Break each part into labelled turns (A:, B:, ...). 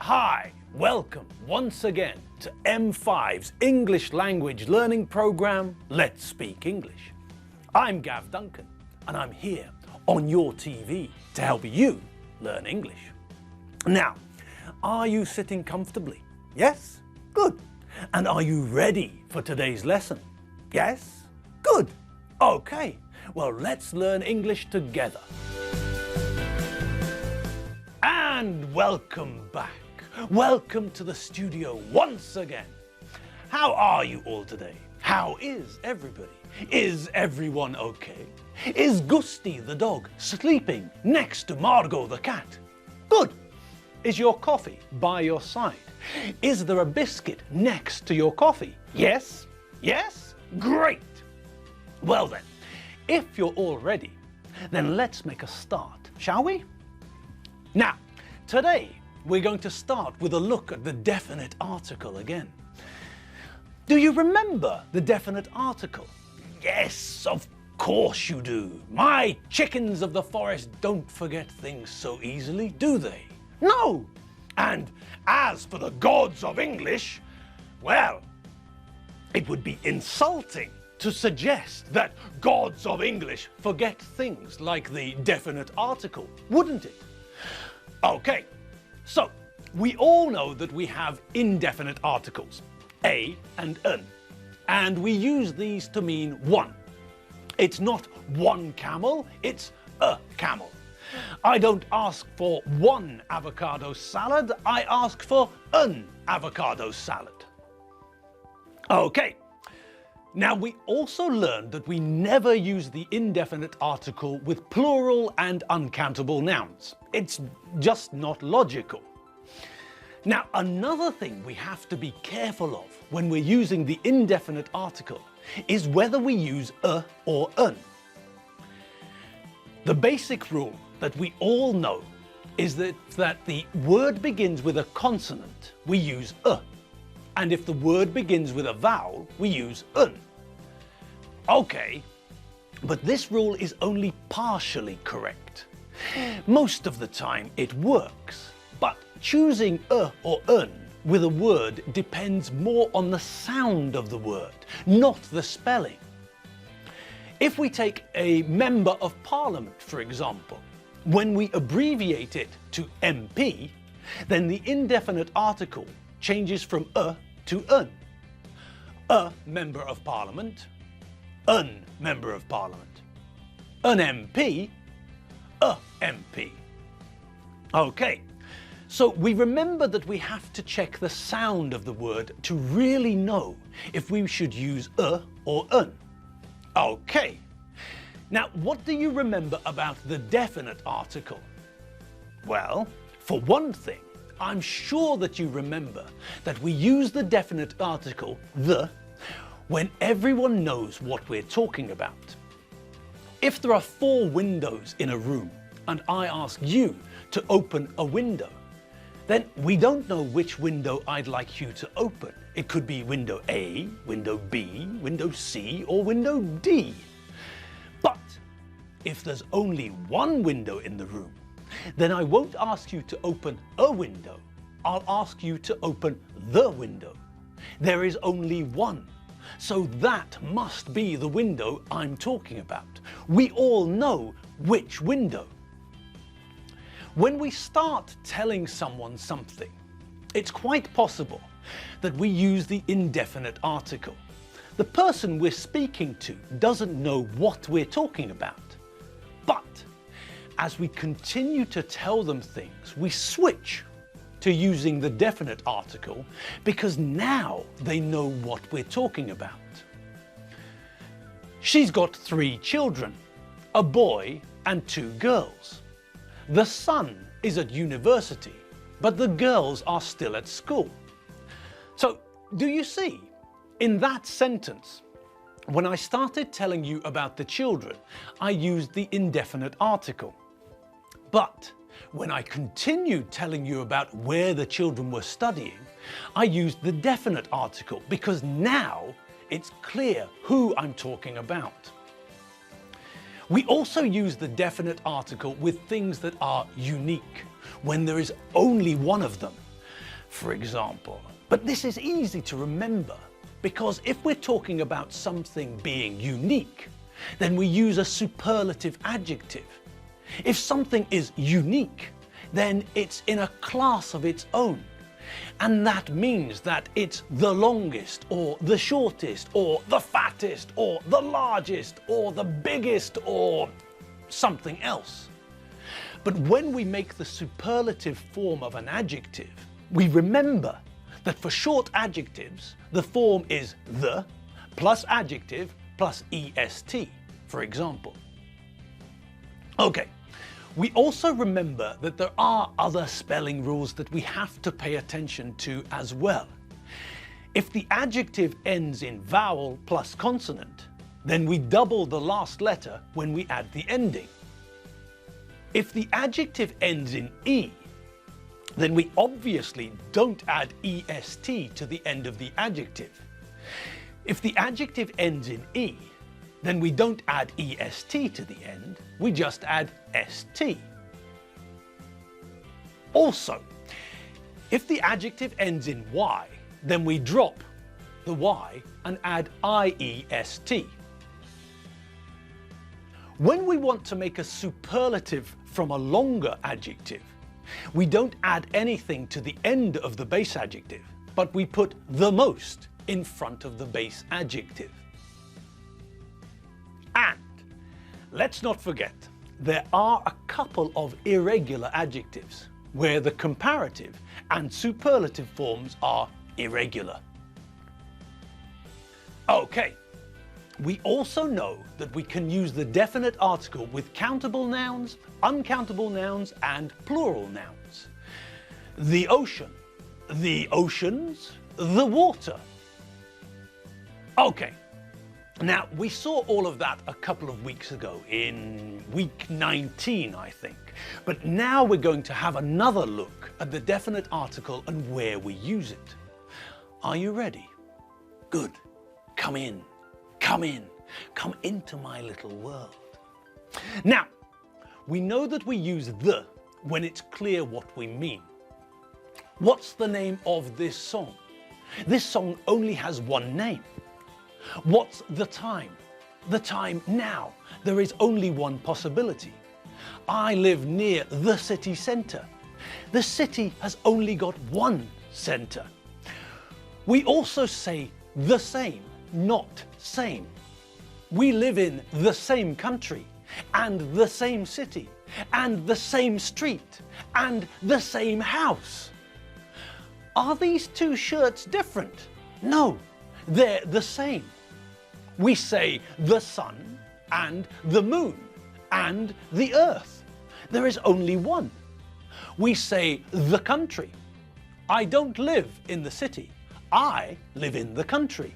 A: Hi, welcome once again to M5's English language learning program, Let's Speak English. I'm Gav Duncan and I'm here on your TV to help you learn English. Now, are you sitting comfortably? Yes? Good. And are you ready for today's lesson? Yes? Good. Okay, well, let's learn English together. And welcome back. Welcome to the studio once again. How are you all today? How is everybody? Is everyone okay? Is Gusty the dog sleeping next to Margot the cat? Good. Is your coffee by your side? Is there a biscuit next to your coffee? Yes? Yes? Great! Well then, if you're all ready, then let's make a start, shall we? Now, today we're going to start with a look at the definite article again. Do you remember the definite article? Yes, of course you do. My chickens of the forest don't forget things so easily, do they? No! And as for the gods of English, well, it would be insulting to suggest that gods of English forget things like the definite article, wouldn't it? Okay, so we all know that we have indefinite articles, a and an, and we use these to mean one. It's not one camel, it's a camel. I don't ask for one avocado salad, I ask for an avocado salad. Okay, now we also learned that we never use the indefinite article with plural and uncountable nouns. It's just not logical. Now, another thing we have to be careful of when we're using the indefinite article is whether we use a or an. The basic rule that we all know is that the word begins with a consonant, we use a. And if the word begins with a vowel, we use an. Okay, but this rule is only partially correct. Most of the time it works, but choosing a or an with a word depends more on the sound of the word, not the spelling. If we take a member of parliament, for example, when we abbreviate it to MP, then the indefinite article changes from a to an. A member of parliament, an member of parliament. An MP, a MP. Okay, so we remember that we have to check the sound of the word to really know if we should use a or an. Okay, now what do you remember about the definite article? Well, for one thing, I'm sure that you remember that we use the definite article, the, when everyone knows what we're talking about. If there are 4 windows in a room and I ask you to open a window, then we don't know which window I'd like you to open. It could be window A, window B, window C, or window D. But if there's only one window in the room, then I won't ask you to open a window. I'll ask you to open the window. There is only one, so that must be the window I'm talking about. We all know which window. When we start telling someone something, it's quite possible that we use the indefinite article. The person we're speaking to doesn't know what we're talking about. But as we continue to tell them things, we switch to using the definite article because now they know what we're talking about. She's got 3 children, a boy and 2 girls. The son is at university, but the girls are still at school. So, do you see? In that sentence, when I started telling you about the children, I used the indefinite article. But when I continued telling you about where the children were studying, I used the definite article because now it's clear who I'm talking about. We also use the definite article with things that are unique, when there is only one of them. for example. But this is easy to remember because if we're talking about something being unique, then we use a superlative adjective. If something is unique, then it's in a class of its own. And that means that it's the longest, or the shortest, or the fattest, or the largest, or the biggest, or something else. But when we make the superlative form of an adjective, we remember that for short adjectives, the form is the plus adjective plus est, for example. Okay. We also remember that there are other spelling rules that we have to pay attention to as well. If the adjective ends in vowel plus consonant, then we double the last letter when we add the ending. If the adjective ends in e, then we obviously don't add est to the end of the adjective. If the adjective ends in e, then we don't add est to the end, we just add st. Also, if the adjective ends in y, then we drop the y and add iest. When we want to make a superlative from a longer adjective, we don't add anything to the end of the base adjective, but we put the most in front of the base adjective. And let's not forget, there are a couple of irregular adjectives where the comparative and superlative forms are irregular. Okay, we also know that we can use the definite article with countable nouns, uncountable nouns, and plural nouns. The ocean, the oceans, the water. Okay. Now, we saw all of that a couple of weeks ago, in week 19, I think. But now we're going to have another look at the definite article and where we use it. Are you ready? Good. Come in. Come in. Come into my little world. Now, we know that we use the when it's clear what we mean. What's the name of this song? This song only has one name. What's the time? The time now. There is only one possibility. I live near the city centre. The city has only got one centre. We also say the same, not same. We live in the same country, and the same city, and the same street, and the same house. Are these two shirts different? No, they're the same. We say the sun and the moon and the earth. There is only one. We say the country. I don't live in the city. I live in the country.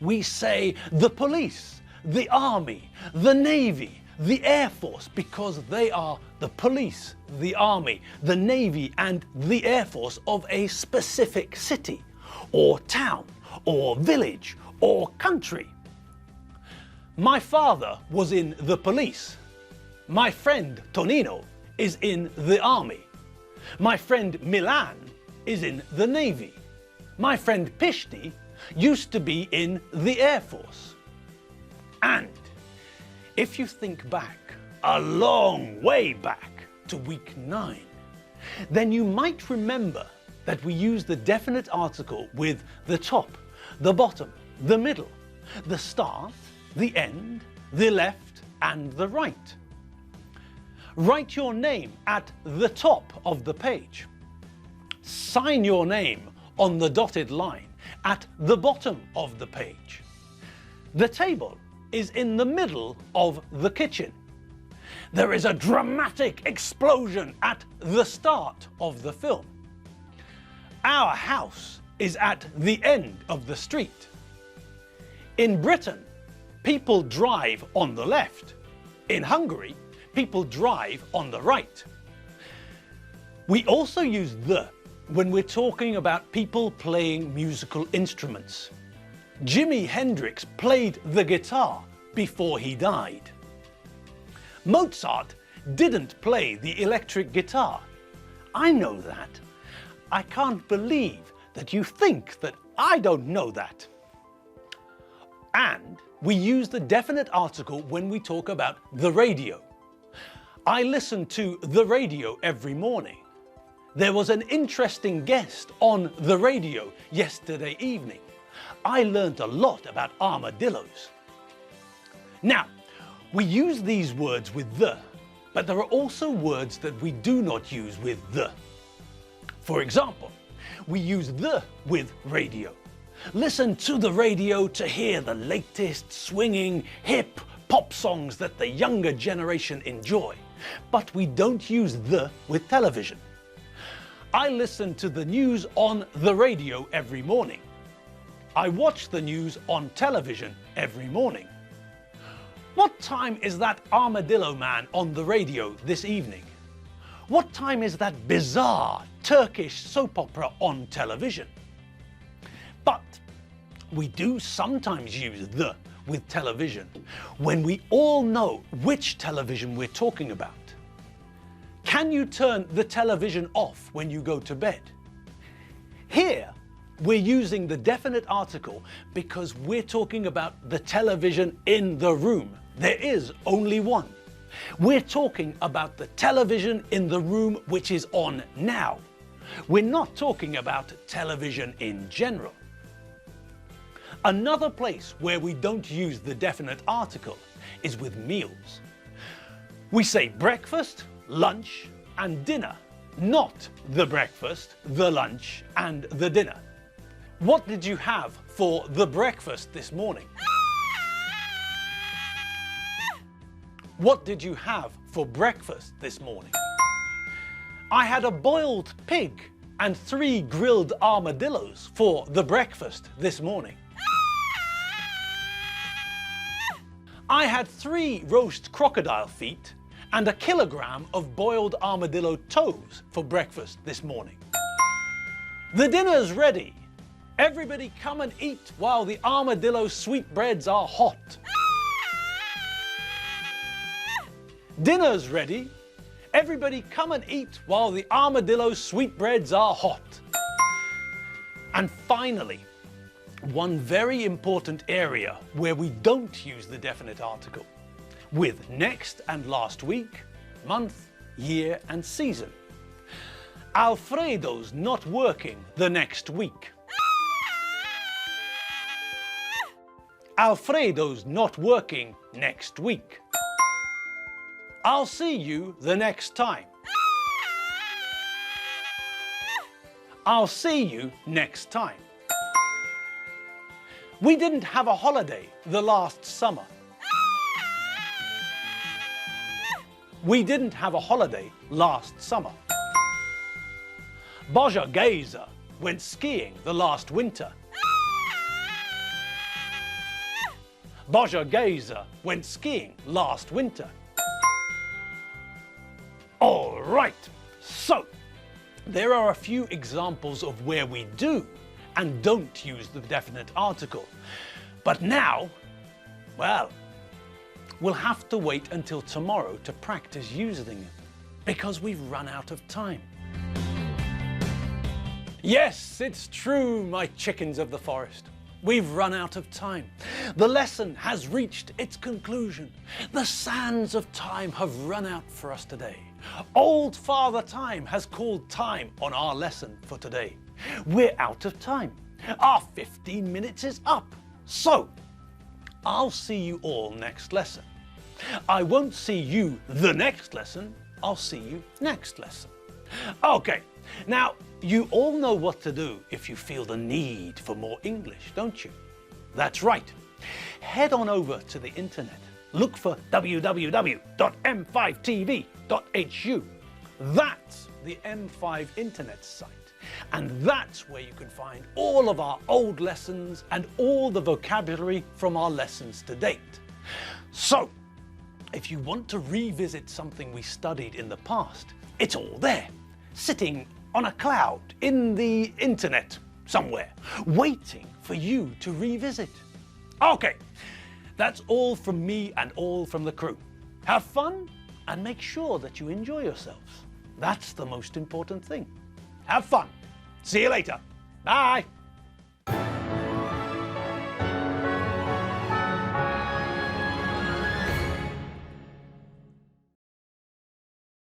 A: We say the police, the army, the navy, the air force, because they are the police, the army, the navy, and the air force of a specific city, or town, or village, or country. My father was in the police. My friend Tonino is in the army. My friend Milan is in the navy. My friend Pishti used to be in the air force. And if you think back, a long way back to week 9, then you might remember that we use the definite article with the top, the bottom, the middle, the start, the end, the left, and the right. Write your name at the top of the page. Sign your name on the dotted line at the bottom of the page. The table is in the middle of the kitchen. There is a dramatic explosion at the start of the film. Our house is at the end of the street. In Britain, people drive on the left. In Hungary, people drive on the right. We also use the when we're talking about people playing musical instruments. Jimi Hendrix played the guitar before he died. Mozart didn't play the electric guitar. I know that. I can't believe that you think that I don't know that. And we use the definite article when we talk about the radio. I listen to the radio every morning. There was an interesting guest on the radio yesterday evening. I learned a lot about armadillos. Now, we use these words with the, but there are also words that we do not use with the. For example, we use the with radio. Listen to the radio to hear the latest swinging, hip pop songs that the younger generation enjoy. But we don't use the with television. I listen to the news on the radio every morning. I watch the news on television every morning. What time is that armadillo man on the radio this evening? What time is that bizarre Turkish soap opera on television? But we do sometimes use the with television when we all know which television we're talking about. Can you turn the television off when you go to bed? Here, we're using the definite article because we're talking about the television in the room. There is only one. We're talking about the television in the room which is on now. We're not talking about television in general. Another place where we don't use the definite article is with meals. We say breakfast, lunch, and dinner, not the breakfast, the lunch, and the dinner. What did you have for the breakfast this morning? What did you have for breakfast this morning? I had a boiled pig and 3 grilled armadillos for the breakfast this morning. I had 3 roast crocodile feet and 1 kilogram of boiled armadillo toes for breakfast this morning. The dinner's ready. Everybody come and eat while the armadillo sweetbreads are hot. Dinner's ready. Everybody come and eat while the armadillo sweetbreads are hot. And finally, one very important area where we don't use the definite article, with next and last week, month, year and season. Alfredo's not working the next week. Alfredo's not working next week. I'll see you the next time. I'll see you next time. We didn't have a holiday the last summer. We didn't have a holiday last summer. Boja Geza went skiing the last winter. Boja Geza went skiing last winter. All right, so there are a few examples of where we do and don't use the definite article. But now, well, we'll have to wait until tomorrow to practice using it because we've run out of time. Yes, it's true, my chickens of the forest. We've run out of time. The lesson has reached its conclusion. The sands of time have run out for us today. Old Father Time has called time on our lesson for today. We're out of time. Our 15 minutes is up. So, I'll see you all next lesson. I won't see you the next lesson. I'll see you next lesson. Okay, now you all know what to do if you feel the need for more English, don't you? That's right. Head on over to the internet. Look for www.m5tv.hu. That's the M5 internet site. And that's where you can find all of our old lessons and all the vocabulary from our lessons to date. So, if you want to revisit something we studied in the past, it's all there, sitting on a cloud in the internet somewhere, waiting for you to revisit. Okay, that's all from me and all from the crew. Have fun and make sure that you enjoy yourselves. That's the most important thing. Have fun. See you later. Bye.